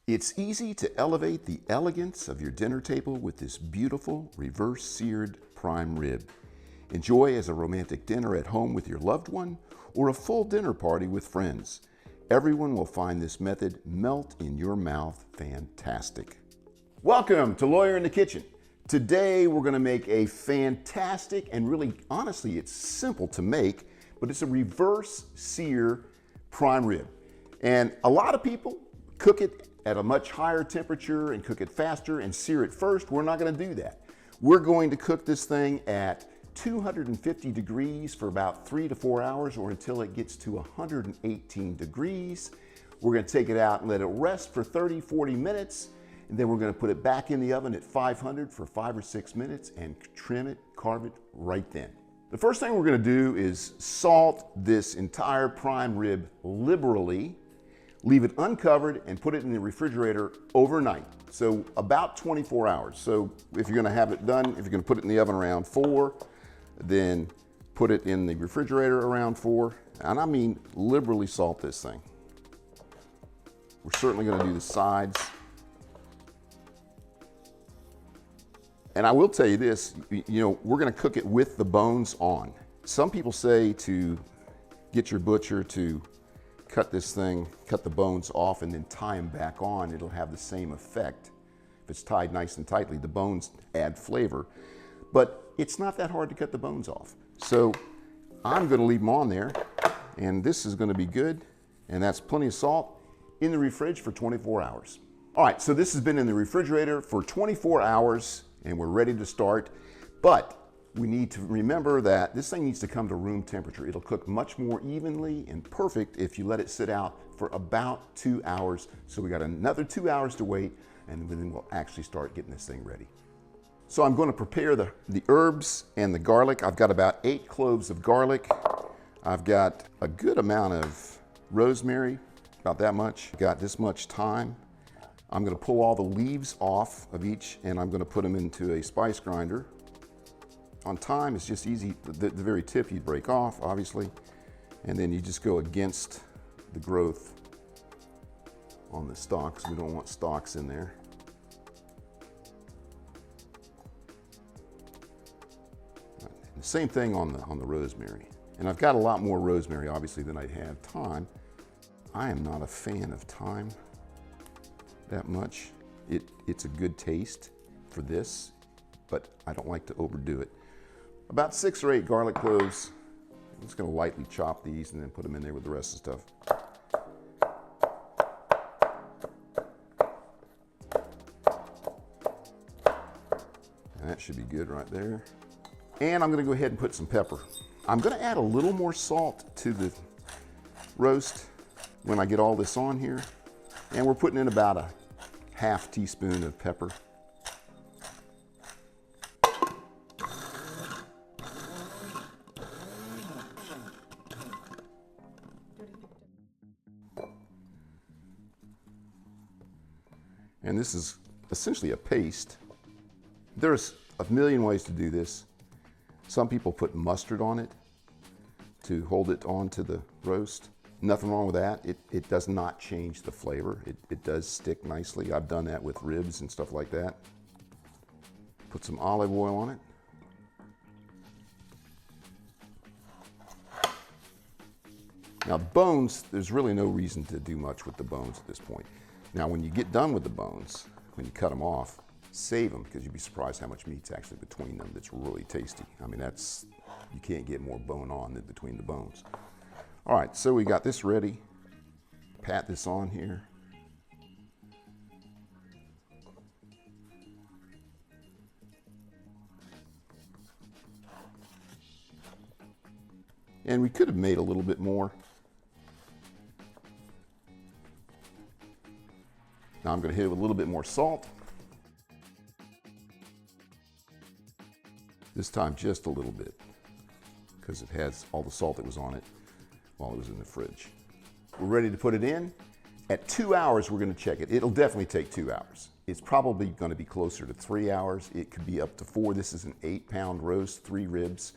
It's easy to elevate the elegance of your dinner table with this beautiful reverse-seared prime rib. Enjoy as a romantic dinner at home with your loved one or a full dinner party with friends. Everyone will find this method melt in your mouth fantastic. Welcome to Lawyer in the Kitchen. Today we're going to make a fantastic and really, honestly, it's simple to make, but it's a reverse-sear prime rib. And a lot of people cook it at a much higher temperature and cook it faster and sear it first. We're not going to do that. We're going to cook this thing at 250 degrees for about 3 to 4 hours or until it gets to 118 degrees. We're going to take it out and let it rest for 30-40 minutes. And then we're going to put it back in the oven at 500 for 5 or 6 minutes and trim it, carve it right then. The first thing we're going to do is salt this entire prime rib liberally, leave it uncovered, and put it in the refrigerator overnight. So about 24 hours. So if you're going to have it done, if you're going to put it in the oven around 4, then put it in the refrigerator around 4. And I mean liberally salt this thing. We're certainly going to do the sides. And I will tell you this, we're going to cook it with the bones on. Some people say to get your butcher to cut this thing, cut the bones off and then tie them back on. It'll have the same effect. If it's tied nice and tightly, the bones add flavor. But it's not that hard to cut the bones off. So I'm going to leave them on there, and this is going to be good. And that's plenty of salt in the fridge for 24 hours. All right, so this has been in the refrigerator for 24 hours. And we're ready to start, but we need to remember that this thing needs to come to room temperature. It'll cook much more evenly and perfect if you let it sit out for about 2 hours. So we got another 2 hours to wait, and then we'll actually start getting this thing ready. So I'm going to prepare the herbs and the garlic. I've got about 8 cloves of garlic. I've got a good amount of rosemary, about that much. I've got this much thyme. I'm going to pull all the leaves off of each, and I'm going to put them into a spice grinder. On thyme, it's just easy. The very tip you break off, obviously, and then you just go against the growth on the stalks. We don't want stalks in there. And the same thing on the rosemary. And I've got a lot more rosemary, obviously, than I have thyme. I am not a fan of thyme that much. It's a good taste for this, but I don't like to overdo it. About 6 or 8 garlic cloves. I'm just going to lightly chop these and then put them in there with the rest of the stuff. And that should be good right there. And I'm going to go ahead and put some pepper. I'm going to add a little more salt to the roast when I get all this on here. And we're putting in about a ½ teaspoon of pepper. And this is essentially a paste. There's a million ways to do this. Some people put mustard on it to hold it onto the roast. Nothing wrong with that. It does not change the flavor. It does stick nicely. I've done that with ribs and stuff like that. Put some olive oil on it. Now bones, there's really no reason to do much with the bones at this point. Now when you get done with the bones, when you cut them off, save them, because you'd be surprised how much meat's actually between them that's really tasty. I mean, you can't get more bone on than between the bones. All right, so we got this ready. Pat this on here. And we could have made a little bit more. Now I'm going to hit it with a little bit more salt. This time just a little bit, because it has all the salt that was on it while it was in the fridge. We're ready to put it in. At 2 hours, we're going to check it. It'll definitely take 2 hours. It's probably going to be closer to 3 hours. It could be up to 4. This is an 8-pound roast, 3 ribs.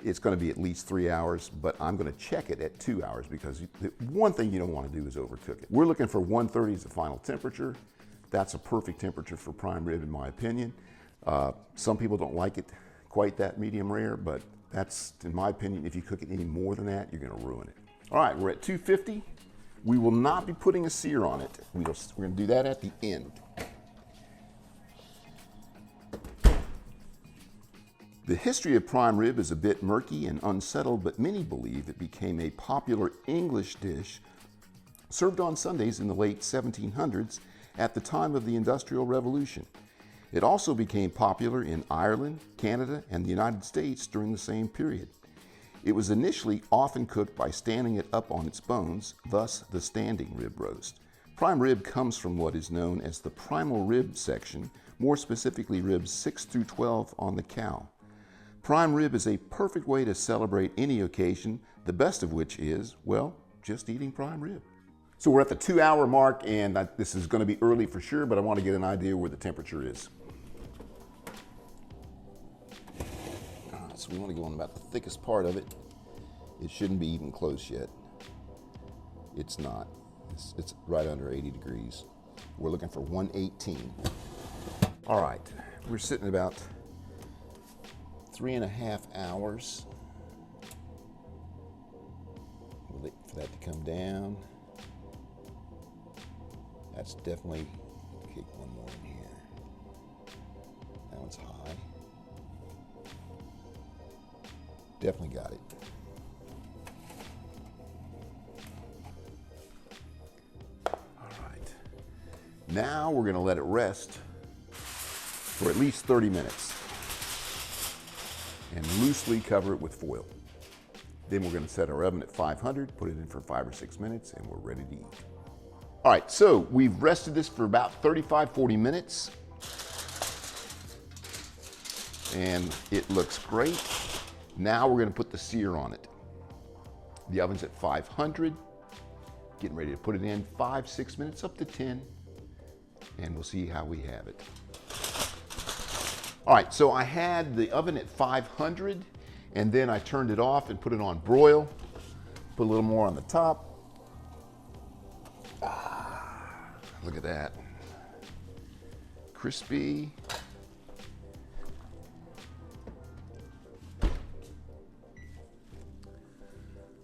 it's going to be at least 3 hours, but I'm going to check it at 2 hours because the one thing you don't want to do is overcook it. We're looking for 130 as the final temperature. That's a perfect temperature for prime rib in my opinion. Some people don't like it quite that medium rare, but that's, in my opinion, if you cook it any more than that, you're going to ruin it. All right, we're at 250. We will not be putting a sear on it. We're going to do that at the end. The history of prime rib is a bit murky and unsettled, but many believe it became a popular English dish served on Sundays in the late 1700s at the time of the Industrial Revolution. It also became popular in Ireland, Canada, and the United States during the same period. It was initially often cooked by standing it up on its bones, thus the standing rib roast. Prime rib comes from what is known as the primal rib section, more specifically ribs 6 through 12 on the cow. Prime rib is a perfect way to celebrate any occasion, the best of which is, well, just eating prime rib. So we're at the 2 hour mark, and this is going to be early for sure, but I want to get an idea where the temperature is. So we want to go on about the thickest part of it. It shouldn't be even close yet. It's not. It's right under 80 degrees. We're looking for 118. All right, we're sitting about 3.5 hours. We'll wait for that to come down. That's definitely, kick one more in here. That one's high. Definitely got it. All right. Now we're going to let it rest for at least 30 minutes and loosely cover it with foil. Then we're going to set our oven at 500, put it in for 5 or 6 minutes, and we're ready to eat. All right, so we've rested this for about 35-40 minutes, and it looks great. Now we're going to put the sear on it. The oven's at 500, getting ready to put it in 5-6 minutes, up to 10, and we'll see how we have it. All right, so I had the oven at 500, and then I turned it off and put it on broil. Put a little more on the top. Look at that. Crispy.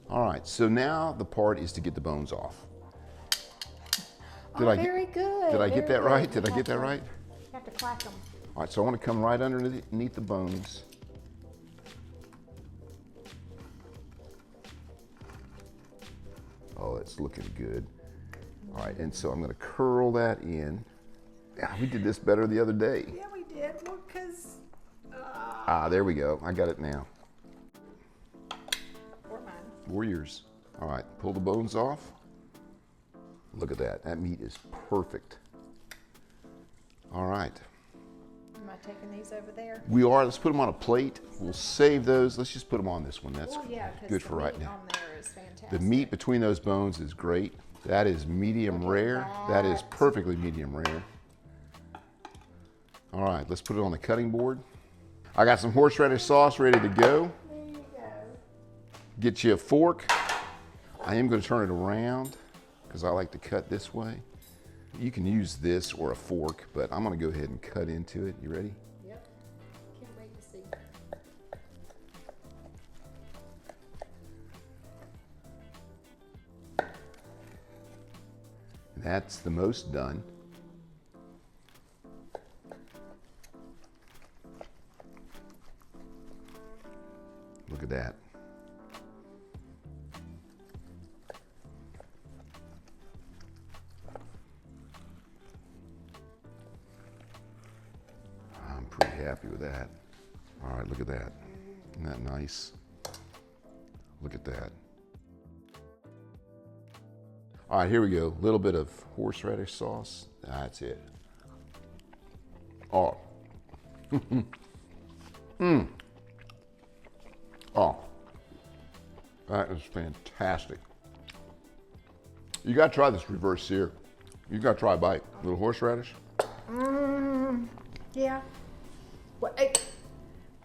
All right, so now the part is to get the bones off. Very good. Did I get that right? Did I get that right? You have to clack them. All right, so I want to come right underneath the bones. Oh, it's looking good. All right, and so I'm going to curl that in. Yeah, we did this better the other day. Yeah, we did. Well, because... there we go. I got it now. Or mine. Or yours. All right, pull the bones off. Look at that. That meat is perfect. All right. Am I taking these over there? We are. Let's put them on a plate. We'll save those. Let's just put them on this one. That's good for right now. On there is fantastic. The meat between those bones is great. That is medium rare. That is perfectly medium rare. All right, let's put it on the cutting board. I got some horseradish sauce ready to go. There you go. Get you a fork. I am going to turn it around because I like to cut this way. You can use this or a fork, but I'm going to go ahead and cut into it. You ready? Yep. Can't wait to see. That's the most done. Look at that. I'm pretty happy with that. All right, look at that. Isn't that nice? Look at that. All right, here we go. A little bit of horseradish sauce. That's it. Oh. Oh. That is fantastic. You got to try this reverse sear. You got to try a bite. A little horseradish. Yeah. Well,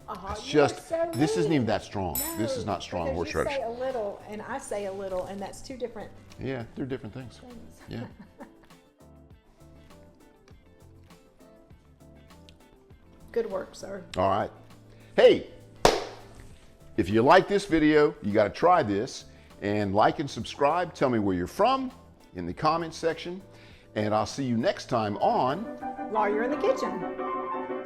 Oh, It's you're just, so this isn't mean. even that strong. This is No, not strong because horseradish. You say a little, and I say a little, and that's two different Yeah, they're different things. things. Yeah. Good work, sir. All right. Hey, if you like this video, you got to try this, and like and subscribe. Tell me where you're from in the comments section, and I'll see you next time on While you're in the kitchen.